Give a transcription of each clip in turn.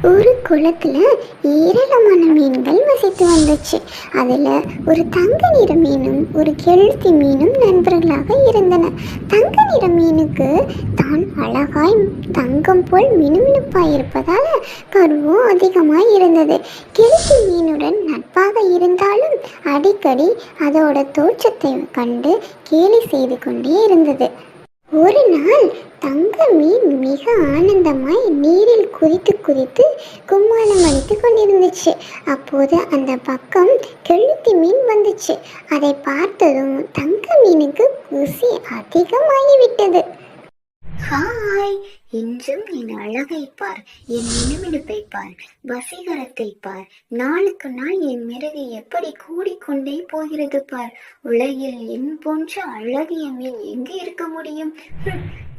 ஒரு குளத்துல ஏராளமான மீன்கள் வசித்து வந்துச்சு. அதுல ஒரு தங்க நிற மீனும் ஒரு கெளுத்தி மீனும் நண்பர்களாக இருந்தன. தங்க நிற மீனுக்கு தான் அழகாய் தங்கம் போல் மினுமினுப்பாய் இருப்பதால கருவும் அதிகமாய் இருந்தது. கெளுத்தி மீனுடன் நட்பாக இருந்தாலும் அடிக்கடி அதோட தோற்றத்தை கண்டு கேலி செய்து கொண்டே இருந்தது. ஒரு நாள் தங்க மீன் மிக ஆனந்தமாய் நீரில் குதித்து குதித்து கும்மாளம் அடித்து கொண்டிருந்துச்சு. அப்போது அந்த பக்கம் கெளுத்தி மீன் வந்துச்சு. அதை பார்த்ததும் தங்க மீனுக்கு குசி அதிகமாகிவிட்டது. ஹாய், இன்றும் என் அழகை பார், என் மினுமினுப்பை பார், வசீகரத்தை பார். நாளுக்கு நாள் என் மெருகு எப்படி கூடிக்கொண்டே போகிறது பார். உலகில் என் போன்ற அழகிய மீன் எங்கு இருக்க முடியும்?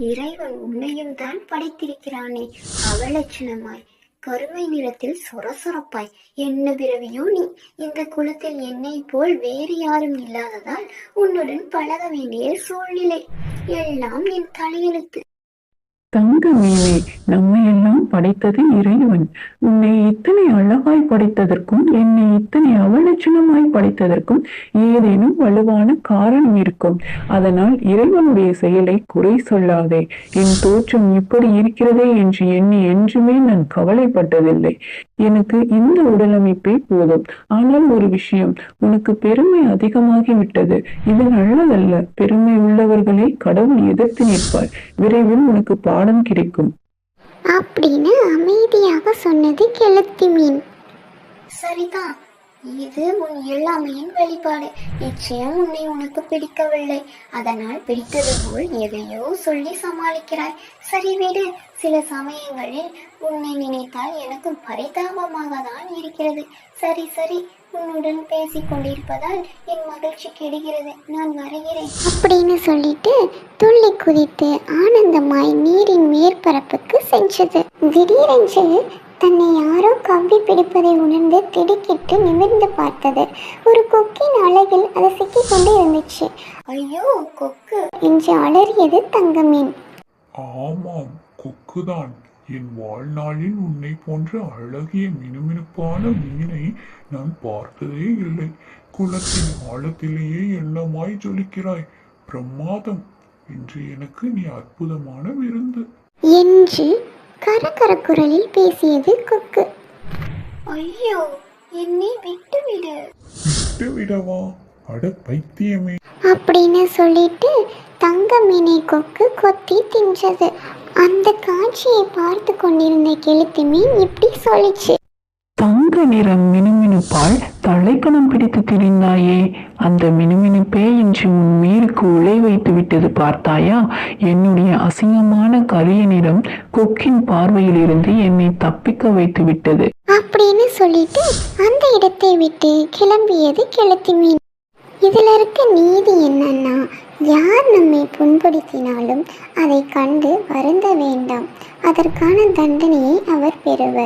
இறைவன் உன்னையும் தான் படைத்திருக்கிறானே, அவலட்சணமாய் கருமை நிறத்தில் சொரசொரப்பாய். என்ன பிறவியோ நீ? இந்த குலத்தில் என்னை போல் வேறு யாரும் இல்லாததால் உன்னுடன் பழக வேண்டிய சூழ்நிலை. எல்லாம் என் தலையெழுத்து. தங்க மீனே, நம்மை எல்லாம் படைத்தது இறைவன். உன்னை இத்தனை அழகாய் படைத்ததற்கும் என்னை இத்தனை அவலட்சணமாய் படைத்ததற்கும் ஏதேனும் வலுவான காரணம் இருக்கும். அதனால் இறைவனுடைய செயலை குறை சொல்லாதே. என் தோற்றம் இப்படி இருக்கிறதே என்று எண்ணி என்றுமே நான் கவலைப்பட்டதில்லை. எனக்கு இந்த உடலமைப்பே போதும். ஆனால் ஒரு விஷயம், உனக்கு பெருமை அதிகமாகிவிட்டது. இது நல்லதல்ல. பெருமை உள்ளவர்களை கடவுள் எதிர்த்து நிற்பார். விரைவில் உனக்கு பாடம் கிடைக்கும் அப்படின்னு அமைதியாக சொன்னது கெளுத்தி மீன். சரிதான், இது உன் இயலாமையின் வெளிப்பாடு. நிச்சயம் உன்னை உனக்கு பிடிக்கவில்லை. அதனால் பிடித்தது போல் எதையோ சொல்லி சமாளிக்கிறாய். சரி விடு. சில சமயங்களில் உன்னை நினைத்தால் எனக்கும் பரிதாபமாக தான் இருக்கிறது. சரி சரி, உன்னுடன் பேசிக் கொண்டிருப்பதால் என் மகிழ்ச்சி கெடுகிறது. நான் வருகிறேன் அப்படின்னு சொல்லிட்டு துள்ளி குதித்து ஆனந்தமாய் நீரின் மேற்பரப்புக்கு சென்றது. திடீரென்று தன்னை யாரோ கவ்வி பிடிப்பதை உணர்ந்து திடுக்கிட்டு நிமிர்ந்து பார்த்தது. ஒரு கொக்கின் அழகில் அது சிக்கிக் கொண்டு இருந்துச்சு. ஐயோ கொக்கு என்று அலறியது தங்கமீன். ஆமாம், கொக்குதான். என் வாழ்நாளில் உன்னை போன்ற அழகிய மினுமினுப்பான மீனை நான் பார்த்ததே இல்லை. குளத்தின் ஆழத்திலேயே எண்ணமாய் ஜொலிக்கிறாய். பிரமாதம். இன்று எனக்கு நீ அற்புதமான விருந்து என்று கரகர குரலில் பேசியது கொக்கு. ஐயோ, என்னை விட்டுவிடு. விட்டு விடவா? அட பைத்தியமே! அப்படின்னு சொல்லிட்டு தங்க மீனை கொக்கு கொத்தி தின்றது. அந்த காட்சியை பார்த்து கொண்டிருந்த கெளுத்தி மீன் இப்படி சொல்லிச்சு. தங்க நிறம் மினுமினுப்பால் தலைக்கணம் பிடித்து திரிந்தாயே, அந்த மினுமினுப்பே இன்று உன் உயிருக்கு உலை வைத்து விட்டது பார்த்தாயா? என்னுடைய அசிங்கமான கரிய நிறம் கொக்கின் பார்வையில் இருந்து என்னை தப்பிக்க வைத்து விட்டது அப்படின்னு சொல்லிட்டு அந்த இடத்தை விட்டு கிளம்பியது கெளுத்தி மீன். இதுல இருக்க நீதி என்னன்னா, யார் நம்மை புண்படுத்தினாலும் அதை கண்டு வருந்த வேண்டாம். அதற்கான தண்டனையை அவர் பெறுவர்.